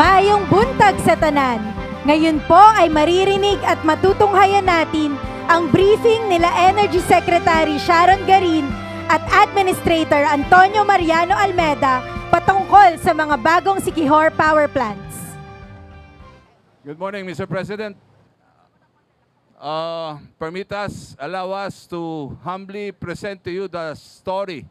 Maayong buntag sa tanan. Ngayon po ay maririnig at matutunghayan natin ang briefing nila Energy Secretary Sharon Garin at Administrator Antonio Mariano Almeda patungkol sa mga bagong Siquijor power plants. Good morning, Mr. President. Allow us to humbly present to you the story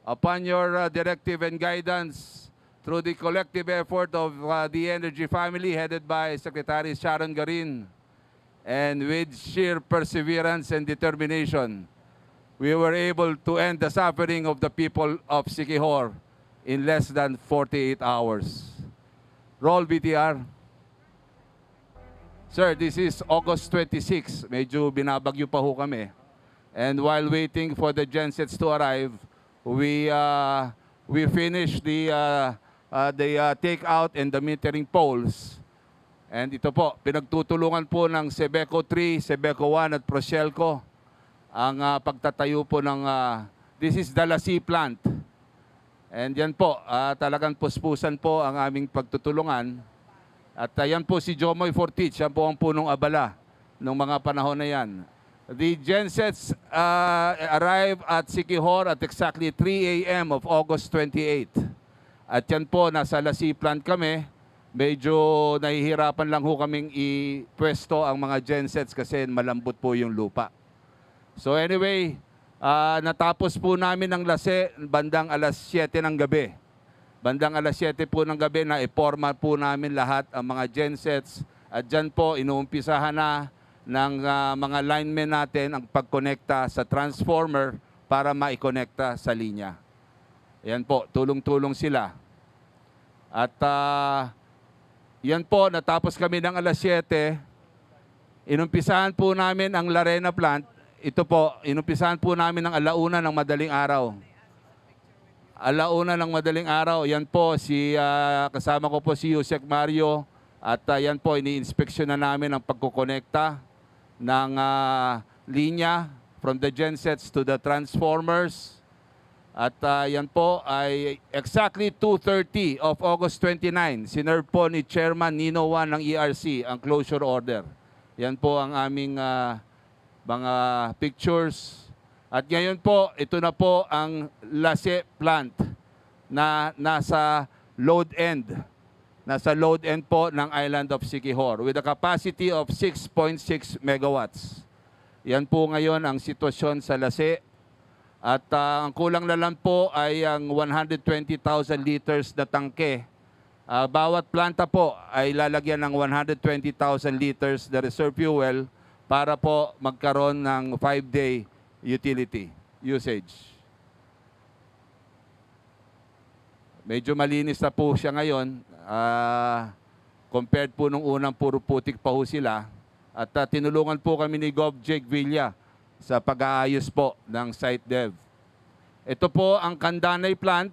upon your directive and guidance through the collective effort of the Energy family headed by Secretary Sharon Garin. And with sheer perseverance and determination, we were able to end the suffering of the people of Siquijor in less than 48 hours. Roll BTR. Sir, this is August 26. Medyo binabagyo pa ho kami. And while waiting for the gensets to arrive, we finished the take-out and the metering poles. And ito po, pinagtutulungan po ng Sebeco 3, Sebeco 1 at Procelco ang pagtatayo po ng, this is Dalasi plant. And yan po, talagang puspusan po ang aming pagtutulungan. At yan po si Jomoy Fortich, yan po ang punong abala ng mga panahon na yan. The gensets arrive at Siquijor at exactly 3 a.m. of August 28. At yan po, nasa Lassi plant kami. Medyo nahihirapan lang ho kaming ipwesto ang mga gensets kasi malambot po yung lupa. So anyway, natapos po namin ang Lassi bandang alas 7 ng gabi. Bandang alas 7 po ng gabi na iporma po namin lahat ang mga gensets. At dyan po, inuumpisahan na ng mga linemen natin ang pagkonekta sa transformer para maikonekta sa linya. Yan po, tulong-tulong sila. At yan po, natapos kami ng alas 7. Inumpisahan po namin ang Larena plant. Ito po, inumpisahan po namin ng alauna ng madaling araw. Alauna ng madaling araw, yan po, kasama ko po si Yusek Mario. At yan po, ini-inspeksyon na namin ang pagkukonekta ng linya from the gensets to the transformers. At yan po ay exactly 2:30 of August 29. Sinerve po ni Chairman Nino Juan ng ERC ang closure order. Yan po ang aming mga pictures. At ngayon po, ito na po ang Lassi plant na nasa load end. Nasa load end po ng island of Siquijor with a capacity of 6.6 megawatts. Yan po ngayon ang sitwasyon sa Lassi. At ang kulang na lang po ay ang 120,000 liters na tangke. Bawat planta po ay lalagyan ng 120,000 liters na reserve fuel para po magkaroon ng 5-day utility usage. Medyo malinis na po siya ngayon. Compared po nung unang puro putik pa ho sila. At tinulungan po kami ni Gov. Jake Villa sa pag-aayos po ng site dev. Ito po ang Candanay plant.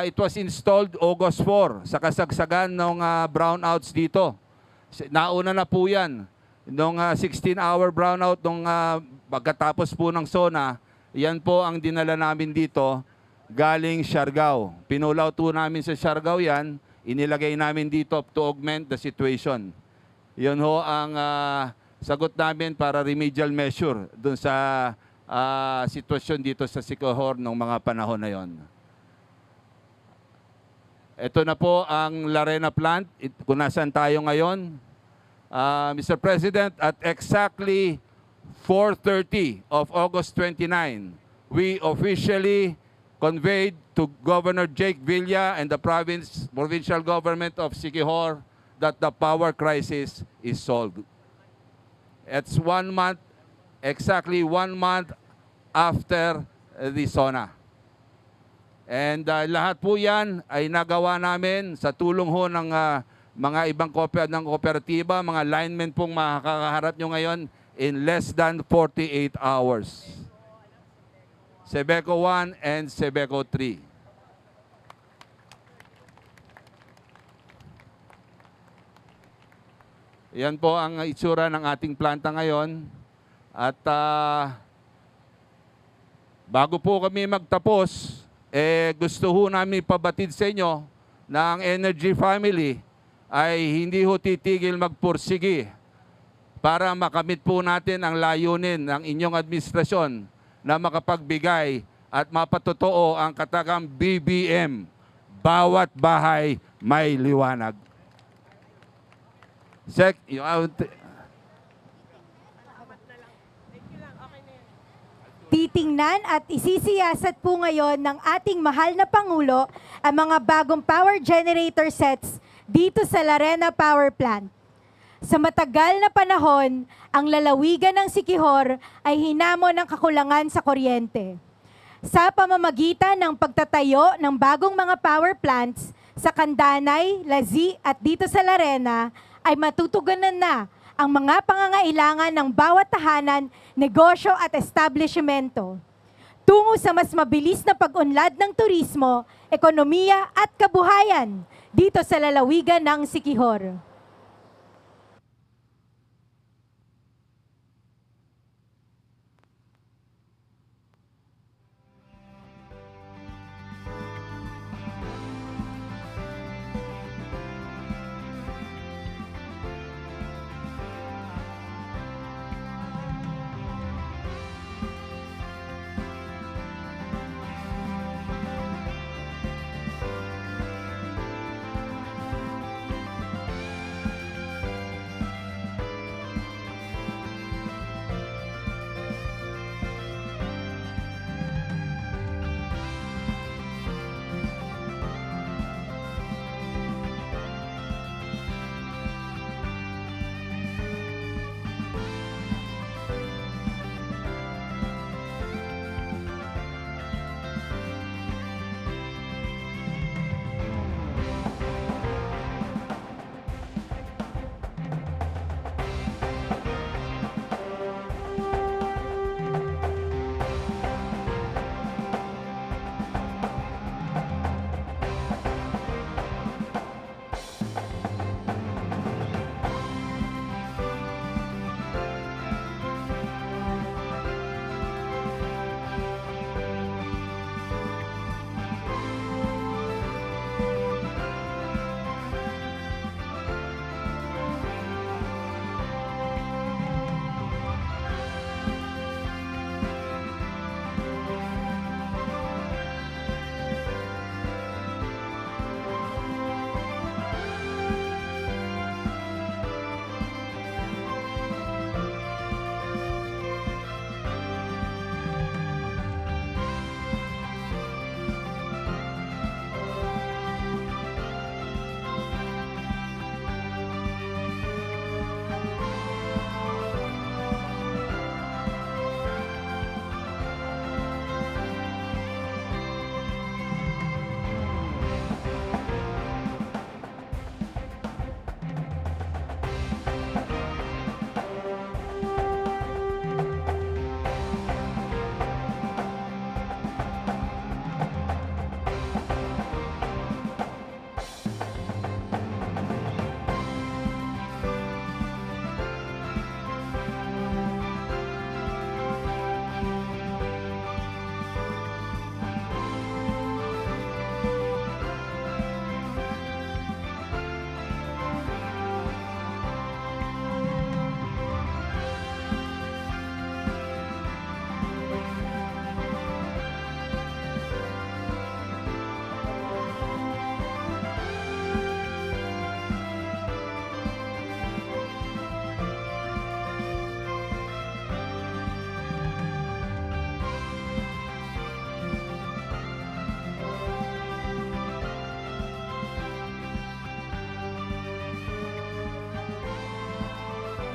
It was installed August 4 sa kasagsagan ng brownouts dito. Nauna na po yan. Nung 16-hour brownout nung pagkatapos po ng SONA, yan po ang dinala namin dito galing Siargao. Pinulaw po namin sa Siargao yan, inilagay namin dito to augment the situation. Yun ho ang sagot namin para remedial measure dun sa sitwasyon dito sa Siquijor nung mga panahon na yon. Ito na po ang Larena plant, kung nasaan tayo ngayon. Mr. President, at exactly 4:30 of August 29, we officially conveyed to Governor Jake Villa and the provincial government of Siquijor that the power crisis is solved. It's 1 month, exactly 1 month after the SONA. And lahat po yan ay nagawa namin sa tulong ho ng mga ibang kooperatiba, mga linemen pong makakaharap nyo ngayon in less than 48 hours. Sebeco 1 and Sebeco 3. Yan po ang itsura ng ating planta ngayon. At bago po kami magtapos, gusto ho namin ipabatid sa inyo na ang Energy family ay hindi ho titigil magpursigi para makamit po natin ang layunin ng inyong administrasyon na makapagbigay at mapatotoo ang katagang BBM, bawat bahay may liwanag. Titingnan at isisiyasat po ngayon ng ating mahal na Pangulo ang mga bagong power generator sets dito sa Larena Power Plant. Sa matagal na panahon, ang lalawigan ng Siquijor ay hinamon ng kakulangan sa kuryente. Sa pamamagitan ng pagtatayo ng bagong mga power plants sa Candanay, Lazi at dito sa Larena, ay matutugunan na ang mga pangangailangan ng bawat tahanan, negosyo at establishmento. Tungo sa mas mabilis na pag-unlad ng turismo, ekonomiya at kabuhayan dito sa lalawigan ng Siquijor.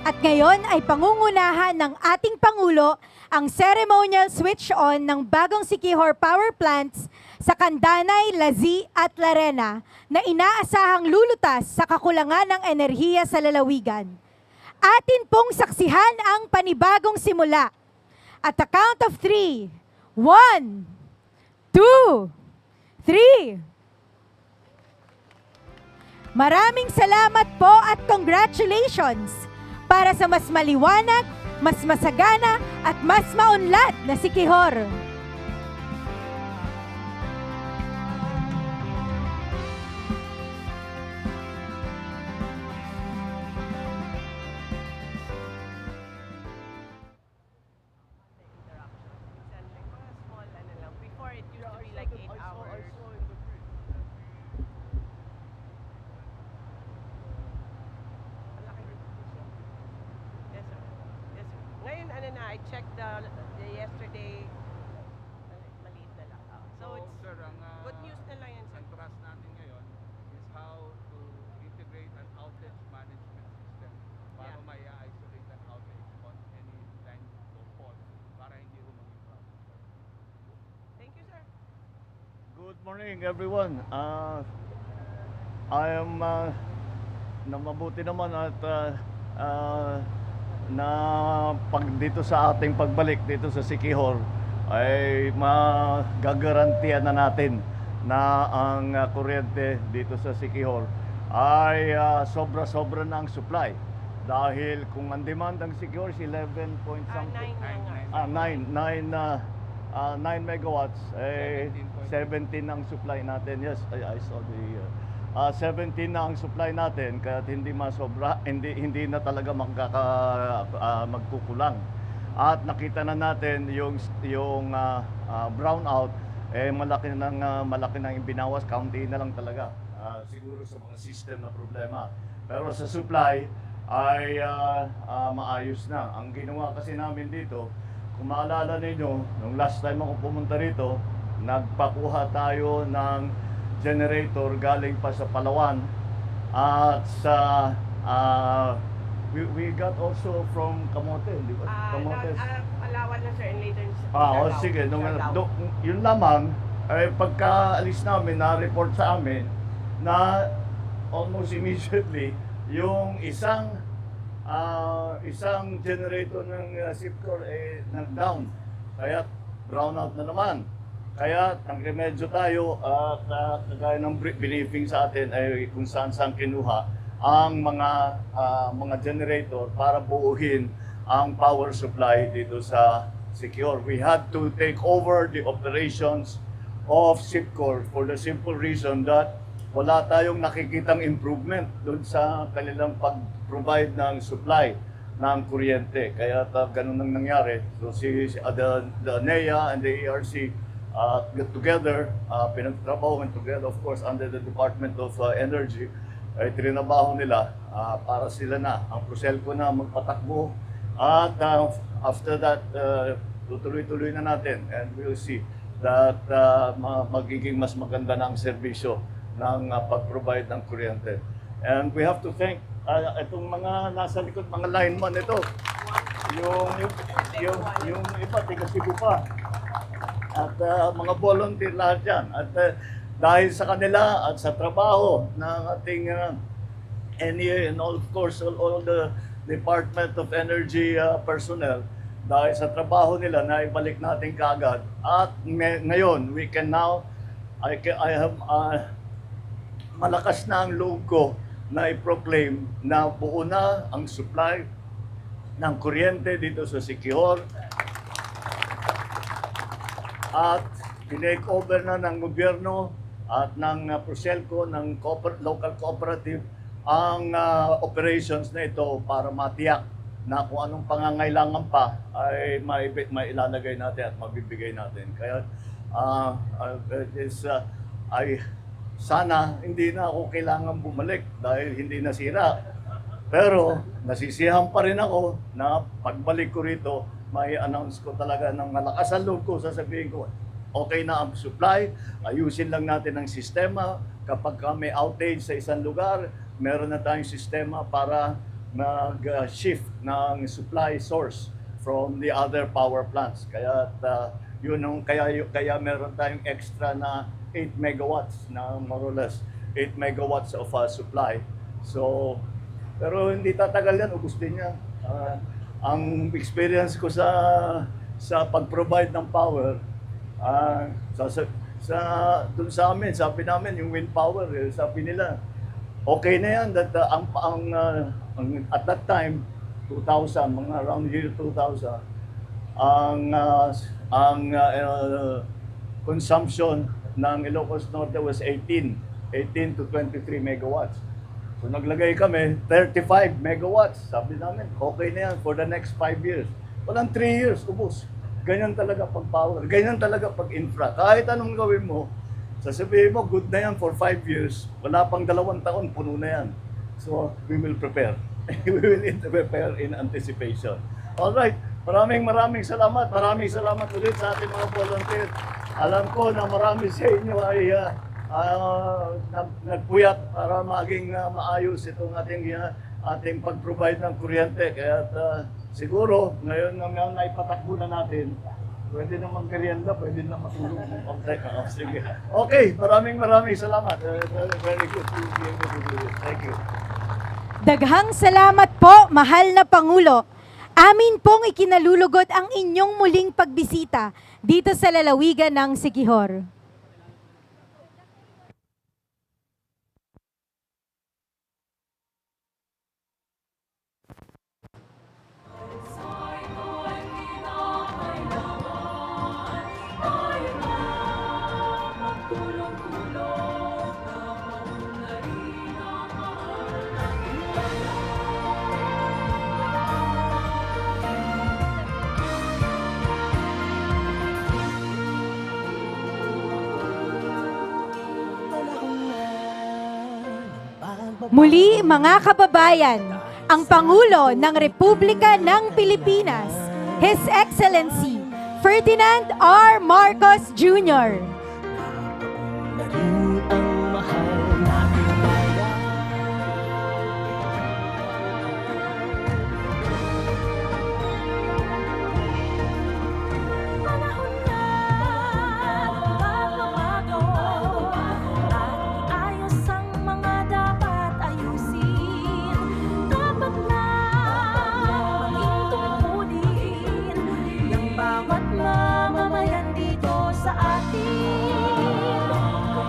At ngayon ay pangungunahan ng ating Pangulo ang ceremonial switch-on ng bagong Siquijor Power Plants sa Candanay, Lazi at Larena na inaasahang lulutas sa kakulangan ng enerhiya sa lalawigan. Atin pong saksihan ang panibagong simula. At the count of 3, 1, 2, 3. Maraming salamat po at congratulations para sa mas maliwanag, mas masagana at mas maunlad na Siquijor. I checked the yesterday, maliit na lang. So it's sir, ang, good news na lang yan, sir. ang trust natin ngayon is how to integrate an outage management system para Yeah. may isolate an outage on any line of fault para hindi maging problem. Thank you, sir. Good morning, everyone. I am na mabuti naman at na pag dito sa ating pagbalik dito sa Siquijor ay magagarantiyan na natin na ang kuryente dito sa Siquijor ay sobra-sobra na ang supply. Dahil kung ang demand ng Siquijor is 11 point something. 9 megawatts, 17 ang supply natin. Yes, I saw the 17 na ang supply natin, kaya hindi masobra, hindi na talaga magkukulang. At nakita na natin yung brownout, malaki nang binawas, kaunti na lang talaga. Siguro sa mga system na problema. Pero sa supply ay maayos na. Ang ginawa kasi namin dito, kung maalala ninyo, nung last time ako pumunta rito, nagpakuha tayo ng generator galing pa sa Palawan. At sa we got also from Camote, di ba? Camotes. Palawan na, sir, and later Sige. Yun lamang, ay pagkaalis namin, na-report sa amin na almost immediately, yung isang generator ng SIPCOR nag-down. Kaya brownout na naman. Kaya nag-remedyo tayo at kagaya ng briefing sa atin ay kung saan kinuha ang mga generator para buuhin ang power supply dito sa Siquijor. We had to take over the operations of SIPCOR for the simple reason that wala tayong nakikitang improvement doon sa kanilang pag-provide ng supply ng kuryente. Kaya ganun ang nangyari. So the NEA and the ERC get together, pinagtrabaho together, of course, under the Department of Energy, ay trinabaho nila para sila na, ang Proselco na magpatakbo. At after that, tutuloy-tuloy na natin and we'll see that magiging mas maganda na ang serbisyo ng pag-provide ng kuryente. And we have to thank itong mga nasa likod, mga lineman ito. Yung iba, tiga Cebu pa. At mga volunteer lahat yan. At dahil sa kanila at sa trabaho ng ating NEA and of course all the Department of Energy personnel, dahil sa trabaho nila na ibalik natin kaagad. At ngayon, we can now, I have malakas na ang loob ko na i-proclaim na buo na ang supply ng kuryente dito sa Siquijor. At tinake over na ng gobyerno at ng Proselco, ng local cooperative, ang operations na ito para matiyak na kung anong pangangailangan pa ay mailalagay natin at mabibigay natin. Kaya sana hindi na ako kailangan bumalik dahil hindi nasira. Pero nasisiyahan pa rin ako na pagbalik ko rito, may announce ko talaga ng malakas ang loob ko, sasabihin ko, okay na ang supply, ayusin lang natin ang sistema. Kapag may outage sa isang lugar, meron na tayong sistema para mag-shift ng supply source from the other power plants. Kaya kaya meron tayong extra na 8 megawatts na more or less 8 megawatts of supply. So, pero hindi tatagal yan, ubus din yan. Ang experience ko sa pag-provide ng power, dun sa amin, sabi namin yung wind power, sabi nila, okay na yan. That, at that time, 2000, mga around year 2000, ang consumption ng Ilocos Norte was 18 to 23 megawatts. So naglagay kami 35 megawatts. Sabi namin, okay na yan for the next 5 years. Walang 3 years, ubos. Ganyan talaga pag power, ganyan talaga pag infra. Kahit anong gawin mo, sasabihin mo, good na yan for 5 years. Wala pang 2 taon, puno na yan. So we will prepare. We will prepare in anticipation. All right. Maraming salamat. Maraming salamat ulit sa ating mga volunteer. Alam ko na marami sa inyo ay nagpuyat para maging maayos itong ating pag-provide ng kuryente. Kaya siguro, ngayon na naipatakbo na natin, pwede na magkaryenda, pwede na matulog. Sige. Okay, maraming salamat. Very good to be able to do it. Thank you. Daghang salamat po, mahal na Pangulo. Amin pong ikinalulugod ang inyong muling pagbisita dito sa lalawigan ng Siquijor. Muli mga kababayan, ang Pangulo ng Republika ng Pilipinas, His Excellency Ferdinand R. Marcos Jr. Bawat mamamayan dito sa atin,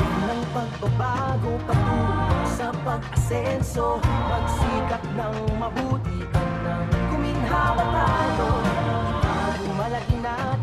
ng pagbabago patungo sa pag-asenso, magsikap ng mabuti at ng kuminhawa tayo, itago malaki na